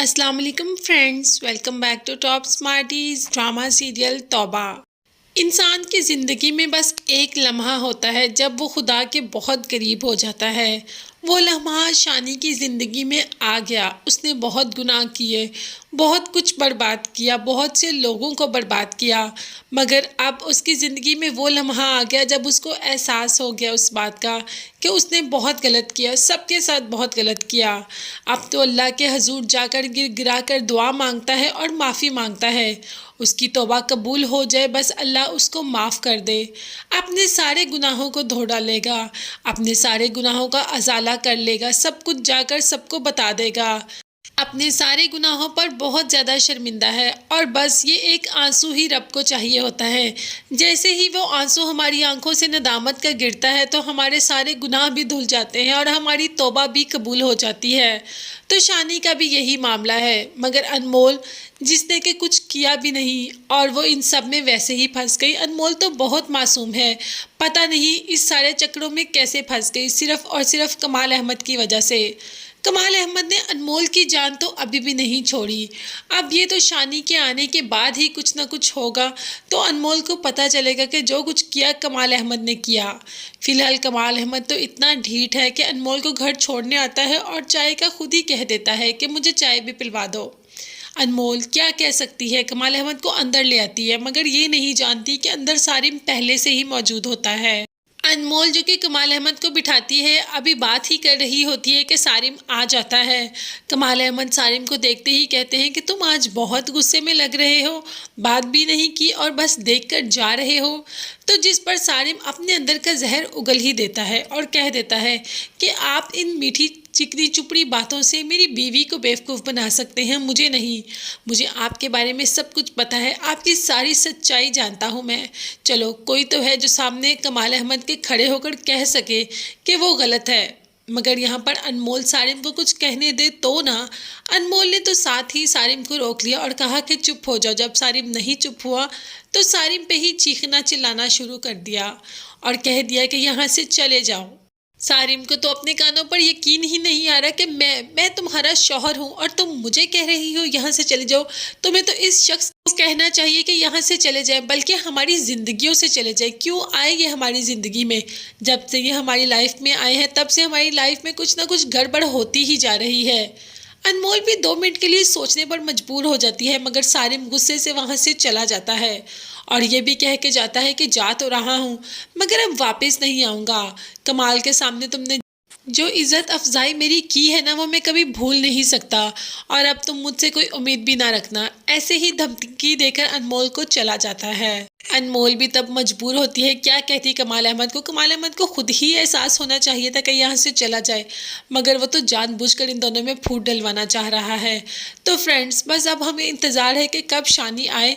अस्सलाम वालेकुम friends, welcome back to top smarties drama serial Tauba. इंसान की ज़िंदगी में बस एक लम्हा होता है जब वो खुदा के बहुत करीब हो जाता है। वो लम्हा शानी की ज़िंदगी में आ गया। उसने बहुत गुनाह किए, बहुत कुछ बर्बाद किया, बहुत से लोगों को बर्बाद किया, मगर अब उसकी ज़िंदगी में वो लम्हा आ गया जब उसको एहसास हो गया उस बात का कि उसने बहुत गलत किया, सबके साथ बहुत गलत किया। अब तो अल्लाह के हजूर जाकर गिर गिरा कर दुआ मांगता है और माफ़ी मांगता है। उसकी तौबा कबूल हो जाए, बस अल्लाह उसको माफ़ कर दे। अपने सारे गुनाहों को धो डालेगा, अपने सारे गुनाहों का अजाला कर लेगा, सब कुछ जाकर सबको बता देगा। अपने सारे गुनाहों पर बहुत ज़्यादा शर्मिंदा है और बस ये एक आंसू ही रब को चाहिए होता है। जैसे ही वो आंसू हमारी आंखों से नदामत का गिरता है तो हमारे सारे गुनाह भी धुल जाते हैं और हमारी तौबा भी कबूल हो जाती है। तो शानी का भी यही मामला है, मगर अनमोल जिसने कि कुछ किया भी नहीं और वो इन सब में वैसे ही फंस गई। अनमोल तो बहुत मासूम है, पता नहीं इस सारे चक्रों में कैसे फंस गई, सिर्फ़ और सिर्फ कमाल अहमद की वजह से। कमाल अहमद ने अनमोल की जान तो अभी भी नहीं छोड़ी। अब ये तो शानी के आने के बाद ही कुछ ना कुछ होगा, तो अनमोल को पता चलेगा कि जो कुछ किया कमाल अहमद ने किया। फिलहाल कमाल अहमद तो इतना ढीठ है कि अनमोल को घर छोड़ने आता है और चाय का खुद ही कह देता है कि मुझे चाय भी पिलवा दो। अनमोल क्या कह सकती है, कमाल अहमद को अंदर ले आती है, मगर ये नहीं जानती कि अंदर सारिम पहले से ही मौजूद होता है। अनमोल जो कि कमाल अहमद को बिठाती है, अभी बात ही कर रही होती है कि सारिम आ जाता है। कमाल अहमद सारिम को देखते ही कहते हैं कि तुम आज बहुत गुस्से में लग रहे हो, बात भी नहीं की और बस देखकर जा रहे हो। तो जिस पर सारिम अपने अंदर का जहर उगल ही देता है और कह देता है कि आप इन मीठी चिकनी चुपड़ी बातों से मेरी बीवी को बेवकूफ़ बना सकते हैं, मुझे नहीं। मुझे आपके बारे में सब कुछ पता है, आपकी सारी सच्चाई जानता हूँ मैं। चलो कोई तो है जो सामने कमाल अहमद के खड़े होकर कह सके कि वो गलत है, मगर यहाँ पर अनमोल सारिम को कुछ कहने दे तो ना। अनमोल ने तो साथ ही सारिम को रोक लिया और कहा कि चुप हो जाओ। जब सारिम नहीं चुप हुआ तो सारिम पे ही चीखना चिल्लाना शुरू कर दिया और कह दिया कि यहाँ से चले जाओ। सारिम को तो अपने कानों पर यकीन ही नहीं आ रहा कि मैं तुम्हारा शौहर हूँ और तुम मुझे कह रही हो यहाँ से चले जाओ। तुम्हें तो इस शख्स को कहना चाहिए कि यहाँ से चले जाए, बल्कि हमारी ज़िंदगियों से चले जाए। क्यों आए ये हमारी ज़िंदगी में? जब से ये हमारी लाइफ में आए हैं तब से हमारी लाइफ में कुछ ना कुछ गड़बड़ होती ही जा रही है। अनमोल भी 2 मिनट के लिए सोचने पर मजबूर हो जाती है, मगर सारिम गुस्से से वहाँ से चला जाता है और ये भी कह के जाता है कि जा तो रहा हूँ, मगर अब वापस नहीं आऊँगा। कमाल के सामने तुमने जो इज़्ज़त अफजाई मेरी की है ना, वो मैं कभी भूल नहीं सकता और अब तुम मुझसे कोई उम्मीद भी ना रखना। ऐसे ही धमकी देकर अनमोल को चला जाता है। अनमोल भी तब मजबूर होती है, क्या कहती कमाल अहमद को। कमाल अहमद को खुद ही एहसास होना चाहिए था कि यहाँ से चला जाए, मगर वो तो जानबूझकर इन दोनों में फूट डलवाना चाह रहा है। तो फ्रेंड्स, बस अब हमें इंतज़ार है कि कब शानी आए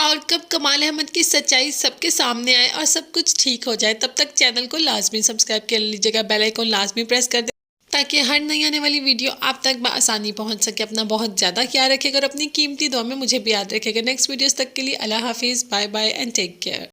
और कब कमाल अहमद की सच्चाई सबके सामने आए और सब कुछ ठीक हो जाए। तब तक चैनल को लाजमी सब्सक्राइब कर लीजिएगा, बेल आइकन लाजमी प्रेस कर दे ताकि हर नई आने वाली वीडियो आप तक बआसानी पहुंच सके। अपना बहुत ज़्यादा ख्याल रखिएगा और अपनी कीमती दुआ में मुझे भी याद रखिएगा। नेक्स्ट वीडियोस तक के लिए अल्लाह हाफिज़, bye bye and take care.